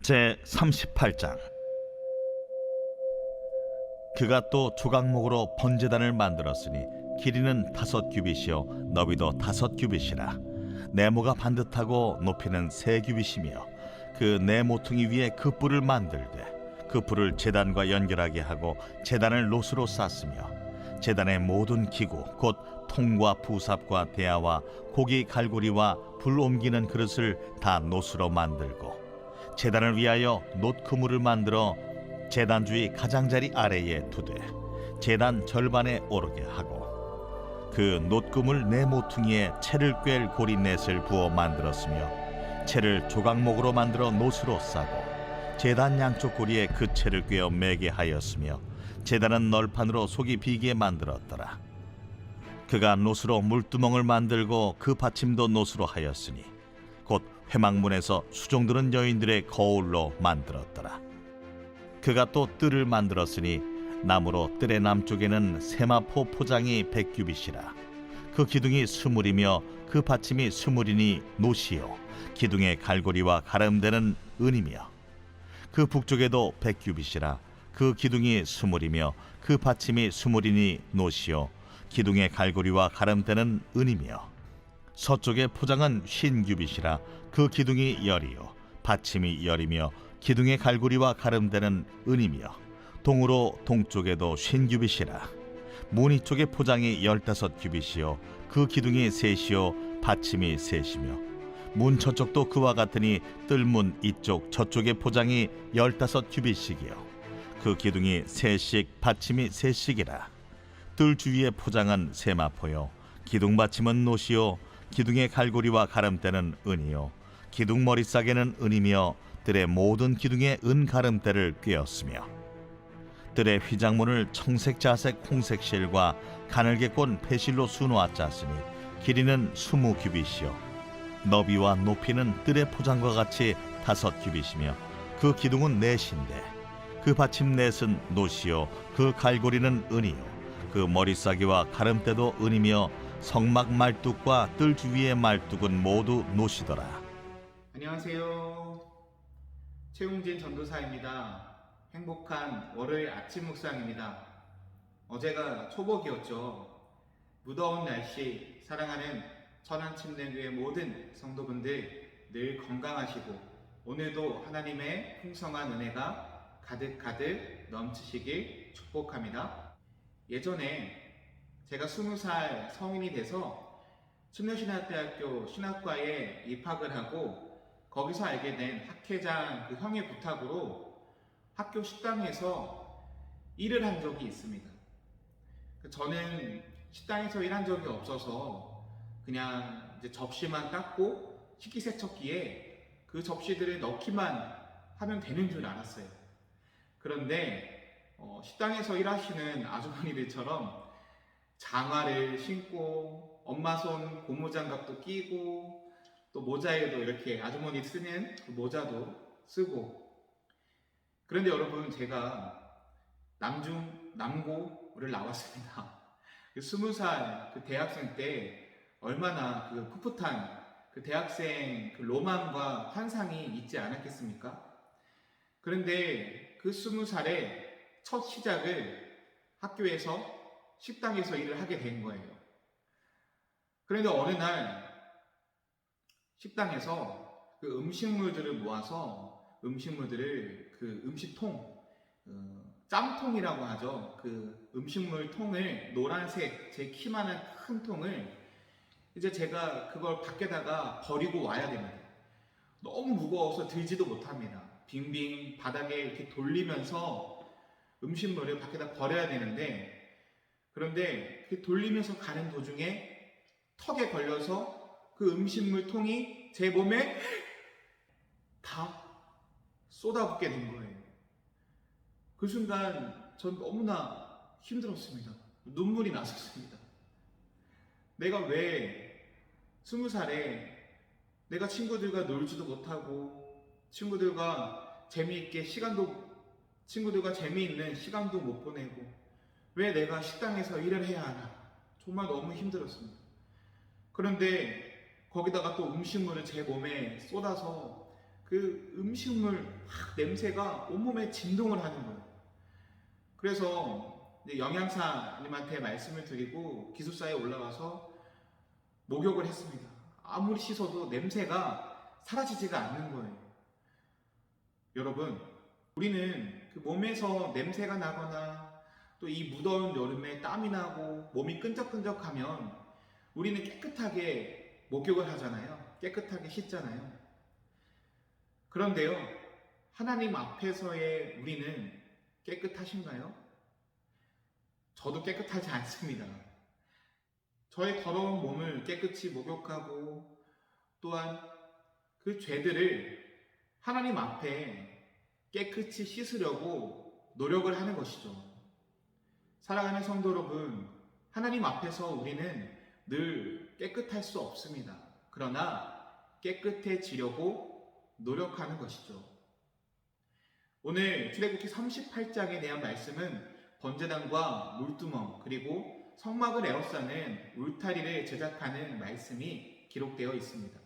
제38장. 그가 또 조각목으로 번제단을 만들었으니 길이는 5규빗이요 너비도 5규빗이라. 네모가 반듯하고 높이는 3규빗이며 그 네 모퉁이 위에 그 뿔을 만들되 그 뿔을 제단과 연결하게 하고 제단을 노수로 쌌으며 제단의 모든 기구 곧 통과 부삽과 대야와 고기 갈고리와 불 옮기는 그릇을 다 노수로 만들고 제단을 위하여 놋그물을 만들어 제단 주위 가장자리 아래에 두되 제단 절반에 오르게 하고 그 놋그물 네 모퉁이에 채를 꿰 고리넷을 부어 만들었으며 채를 조각목으로 만들어 놋으로 싸고 제단 양쪽 고리에 그 채를 꿰어 매게 하였으며 제단은 널판으로 속이 비게 만들었더라. 그가 놋으로 물두멍을 만들고 그 받침도 놋으로 하였으니 곧 회막문에서 수종드는 여인들의 거울로 만들었더라. 그가 또 뜰을 만들었으니 나무로 뜰의 남쪽에는 세마포 포장이 100규빗이라. 그 기둥이 스물이며 그 받침이 스물이니 놋이요 기둥의 갈고리와 가름대는 은이며 그 북쪽에도 100규빗이라. 그 기둥이 스물이며 그 받침이 스물이니 놋이요 기둥의 갈고리와 가름대는 은이며 서쪽의 포장은 50규빗이라. 그 기둥이 10이요 받침이 10이며 기둥의 갈고리와 가름대는 은이며 동으로 동쪽에도 50규빗이라. 무늬 쪽의 포장이 15규빗이요 그 기둥이 3이요 받침이 3이며 문 저쪽도 그와 같으니 뜰문 이쪽 저쪽의 포장이 15규빗씩이요 그 기둥이 3씩 받침이 3씩이라. 뜰 주위의 포장은 세마포요 기둥 받침은 놋이요 기둥의 갈고리와 가름대는 은이요 기둥 머리싸개는 은이며 뜰의 모든 기둥에 은 가름대를 꿰었으며 뜰의 휘장문을 청색 자색 홍색 실과 가늘게 꼰 패실로 수놓아 짰으니 길이는 20규빗이요 너비와 높이는 뜰의 포장과 같이 5규빗이며 그 기둥은 넷인데 그 받침 넷은 놋이요 그 갈고리는 은이요 그 머리싸기와 가름대도 은이며 성막 말뚝과 뜰 주위의 말뚝은 모두 놋이더라. 안녕하세요. 최웅진 전도사입니다. 행복한 월요일 아침 묵상입니다. 어제가 초복이었죠. 무더운 날씨 사랑하는 천안침례교회 모든 성도분들 늘 건강하시고 오늘도 하나님의 풍성한 은혜가 가득가득 넘치시길 축복합니다. 예전에 제가 20살 성인이 돼서 침례신학대학교 신학과에 입학을 하고 거기서 알게 된 학회장 그 형의 부탁으로 학교 식당에서 일을 한 적이 있습니다. 저는 식당에서 일한 적이 없어서 그냥 이제 접시만 닦고 식기세척기에 그 접시들을 넣기만 하면 되는 줄 알았어요. 그런데 식당에서 일하시는 아주머니들처럼 장화를 신고 엄마 손 고무장갑도 끼고 또 모자에도 이렇게 아주머니 쓰는 그 모자도 쓰고. 그런데 여러분, 제가 남고를 나왔습니다. 20살 그 대학생 때 얼마나 그 풋풋한 그 대학생 그 로망과 환상이 있지 않았겠습니까? 그런데 그 20살의 첫 시작을 학교에서 식당에서 일을 하게 된 거예요. 그런데 어느 날 식당에서 그 음식물들을 모아서 음식물들을 그 음식통, 짬통이라고 하죠. 그 음식물 통을 노란색 제 키만한 큰 통을 이제 제가 그걸 밖에다가 버리고 와야 됩니다. 너무 무거워서 들지도 못합니다. 빙빙 바닥에 이렇게 돌리면서 음식물을 밖에다 버려야 되는데, 그런데 그 돌리면서 가는 도중에 턱에 걸려서 그 음식물 통이 제 몸에 다 쏟아붓게 된 거예요. 그 순간 전 너무나 힘들었습니다. 눈물이 났었습니다. 내가 왜 20살에 내가 친구들과 놀지도 못하고 친구들과 재미있는 시간도 못 보내고 왜 내가 식당에서 일을 해야 하나, 정말 너무 힘들었습니다. 그런데 거기다가 또 음식물을 제 몸에 쏟아서 그 그 음식물 냄새가 온몸에 진동을 하는 거예요. 그래서 이제 영양사님한테 말씀을 드리고 기숙사에 올라가서 목욕을 했습니다. 아무리 씻어도 냄새가 사라지지가 않는 거예요. 여러분, 우리는 그 몸에서 냄새가 나거나 또 이 무더운 여름에 땀이 나고 몸이 끈적끈적하면 우리는 깨끗하게 목욕을 하잖아요. 깨끗하게 씻잖아요. 그런데요, 하나님 앞에서의 우리는 깨끗하신가요? 저도 깨끗하지 않습니다. 저의 더러운 몸을 깨끗이 목욕하고 또한 그 죄들을 하나님 앞에 깨끗이 씻으려고 노력을 하는 것이죠. 사랑하는 성도 여러분, 하나님 앞에서 우리는 늘 깨끗할 수 없습니다. 그러나 깨끗해지려고 노력하는 것이죠. 오늘 출애굽기 38장에 대한 말씀은 번제단과 물두멍 그리고 성막을 에워싸는 울타리를 제작하는 말씀이 기록되어 있습니다.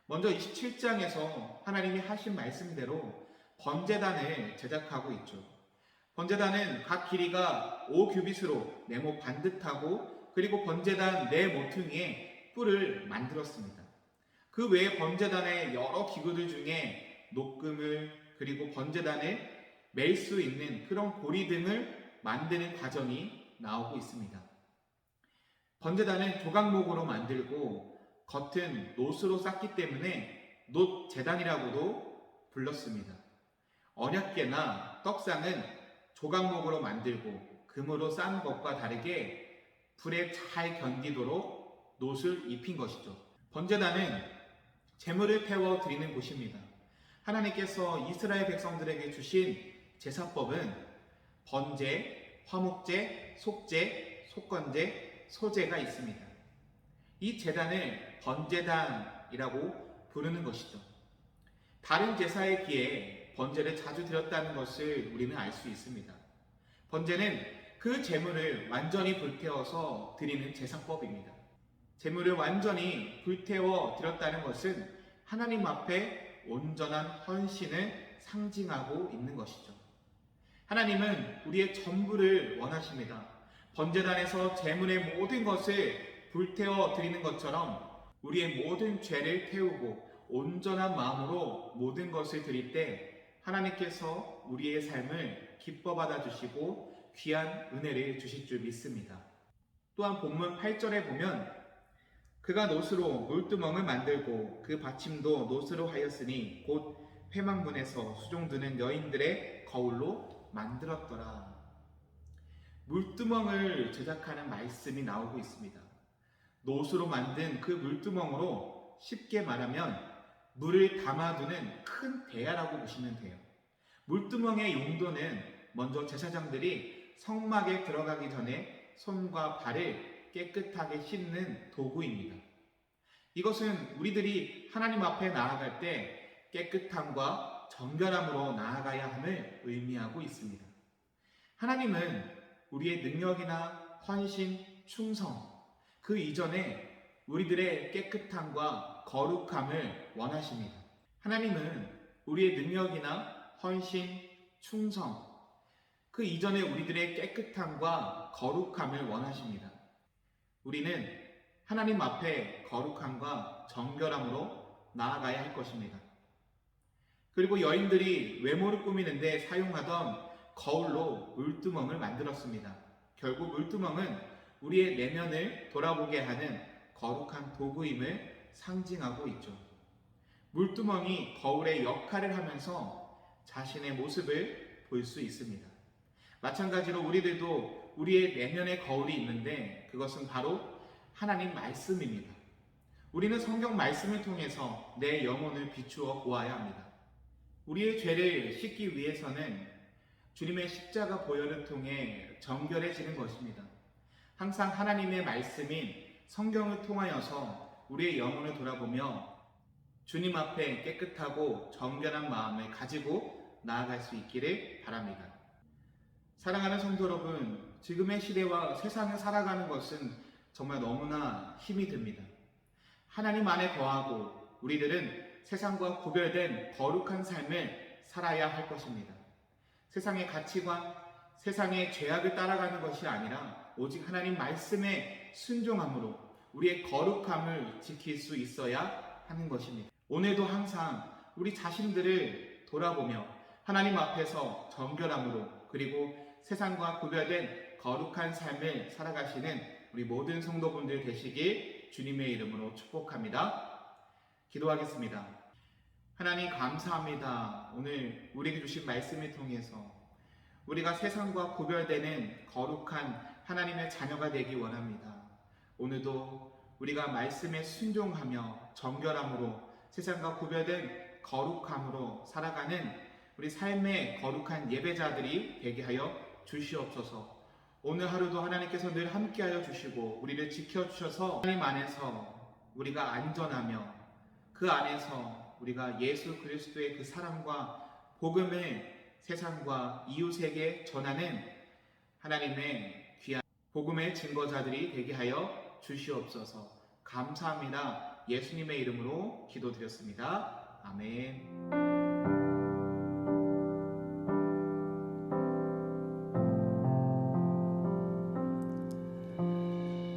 먼저 27장에서 하나님이 하신 말씀대로 번제단을 제작하고 있죠. 번제단은 각 길이가 5규빗으로 네모 반듯하고 그리고 번제단 네 모퉁이에 뿔을 만들었습니다. 그 외에 번제단의 여러 기구들 중에 녹금을 그리고 번제단을 맬 수 있는 그런 고리 등을 만드는 과정이 나오고 있습니다. 번제단은 조각목으로 만들고 겉은 놋으로 쌓기 때문에 놋제단이라고도 불렀습니다. 언약궤나 떡상은 조각목으로 만들고 금으로 쌓은 것과 다르게 불에 잘 견디도록 놋을 입힌 것이죠. 번제단은 제물을 태워 드리는 곳입니다. 하나님께서 이스라엘 백성들에게 주신 제사법은 번제, 화목제, 속제, 속건제, 소제가 있습니다. 이 제단을 번제단이라고 부르는 것이죠. 다른 제사에 비해 번제를 자주 드렸다는 것을 우리는 알 수 있습니다. 번제는 그 제물을 완전히 불태워서 드리는 제사법입니다. 제물을 완전히 불태워 드렸다는 것은 하나님 앞에 온전한 헌신을 상징하고 있는 것이죠. 하나님은 우리의 전부를 원하십니다. 번제단에서 제물의 모든 것을 불태워 드리는 것처럼 우리의 모든 죄를 태우고 온전한 마음으로 모든 것을 드릴 때 하나님께서 우리의 삶을 기뻐 받아주시고 귀한 은혜를 주실 줄 믿습니다. 또한 본문 8절에 보면 그가 놋으로 물두멍을 만들고 그 받침도 놋으로 하였으니 곧 회막문에서 수종드는 여인들의 거울로 만들었더라. 물두멍을 제작하는 말씀이 나오고 있습니다. 놋으로 만든 그 물두멍으로 쉽게 말하면 물을 담아두는 큰 대야라고 보시면 돼요. 물두멍의 용도는 먼저 제사장들이 성막에 들어가기 전에 손과 발을 깨끗하게 씻는 도구입니다. 이것은 우리들이 하나님 앞에 나아갈 때 깨끗함과 정결함으로 나아가야 함을 의미하고 있습니다. 하나님은 우리의 능력이나 헌신, 충성, 그 이전에 우리들의 깨끗함과 거룩함을 원하십니다. 하나님은 우리의 능력이나 헌신, 충성, 그 이전에 우리들의 깨끗함과 거룩함을 원하십니다. 우리는 하나님 앞에 거룩함과 정결함으로 나아가야 할 것입니다. 그리고 여인들이 외모를 꾸미는데 사용하던 거울로 물두멍을 만들었습니다. 결국 물두멍은 우리의 내면을 돌아보게 하는 거룩한 도구임을 상징하고 있죠. 물두멍이 거울의 역할을 하면서 자신의 모습을 볼 수 있습니다. 마찬가지로 우리들도 우리의 내면의 거울이 있는데 그것은 바로 하나님 말씀입니다. 우리는 성경 말씀을 통해서 내 영혼을 비추어 보아야 합니다. 우리의 죄를 씻기 위해서는 주님의 십자가 보혈을 통해 정결해지는 것입니다. 항상 하나님의 말씀인 성경을 통하여서 우리의 영혼을 돌아보며 주님 앞에 깨끗하고 정결한 마음을 가지고 나아갈 수 있기를 바랍니다. 사랑하는 성도 여러분, 지금의 시대와 세상을 살아가는 것은 정말 너무나 힘이 듭니다. 하나님 안에 거하고 우리들은 세상과 구별된 거룩한 삶을 살아야 할 것입니다. 세상의 가치관, 세상의 죄악을 따라가는 것이 아니라 오직 하나님 말씀에 순종함으로 우리의 거룩함을 지킬 수 있어야 하는 것입니다. 오늘도 항상 우리 자신들을 돌아보며 하나님 앞에서 정결함으로 그리고 세상과 구별된 거룩한 삶을 살아가시는 우리 모든 성도분들 되시길 주님의 이름으로 축복합니다. 기도하겠습니다. 하나님 감사합니다. 오늘 우리에게 주신 말씀을 통해서 우리가 세상과 구별되는 거룩한 하나님의 자녀가 되기 원합니다. 오늘도 우리가 말씀에 순종하며 정결함으로 세상과 구별된 거룩함으로 살아가는 우리 삶의 거룩한 예배자들이 되게 하여 주시옵소서. 오늘 하루도 하나님께서 늘 함께하여 주시고 우리를 지켜주셔서 하나님 안에서 우리가 안전하며 그 안에서 우리가 예수 그리스도의 그 사랑과 복음을 세상과 이웃에게 전하는 하나님의 귀한 복음의 증거자들이 되게 하여 주시옵소서. 감사합니다. 예수님의 이름으로 기도드렸습니다. 아멘.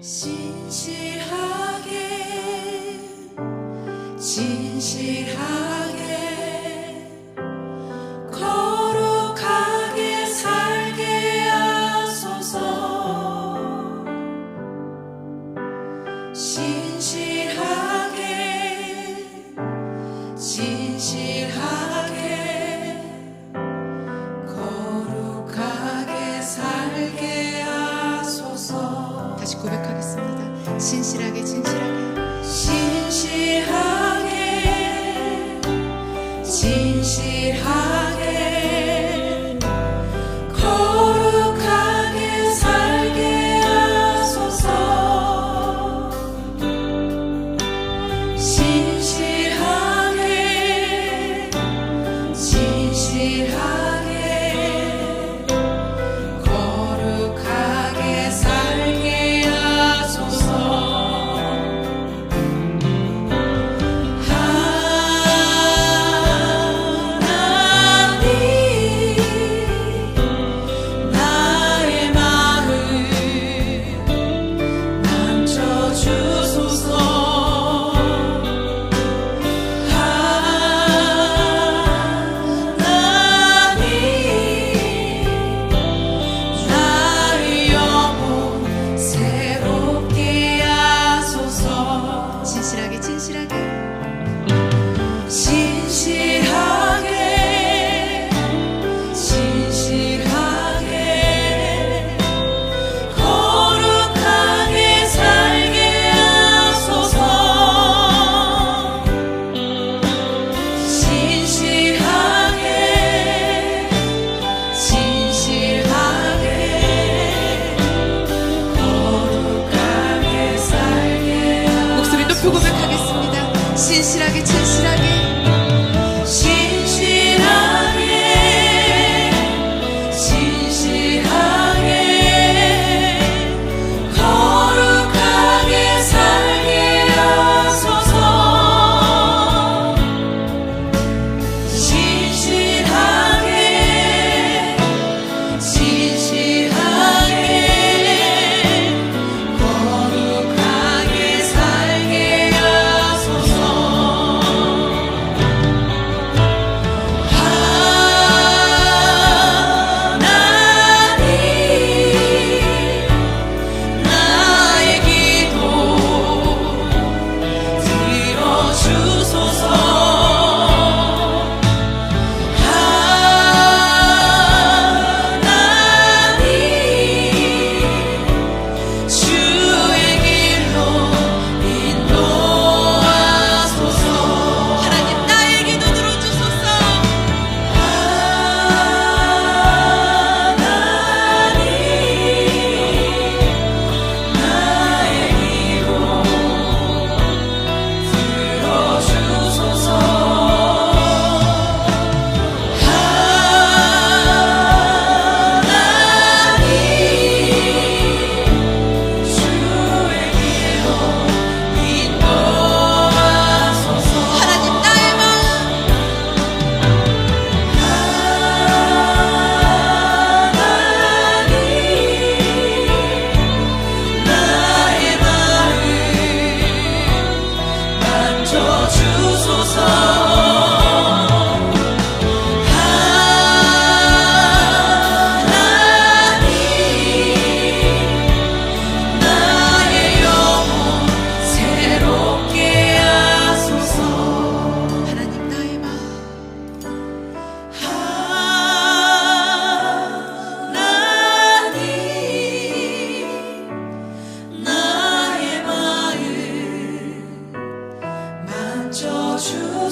진실하게 진실하게 거룩하게 살게 하소서. 진실하게 진실하게 거룩하게 살게 하소서. 다시 고백하겠습니다. 진실하게 진실하게 진실하게 거룩하게 살게 하소서. 진실하게 진실하게 거룩하게 살게 하소서. 진실하게 진실하게 진실하게 진실하게 거룩하게 살게 하소서. 진실하게 진실하게 거룩하게 살게 하소서. 목소리 높여 고백하겠습니다. 진실하게 진실하게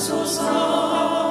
주옵소서.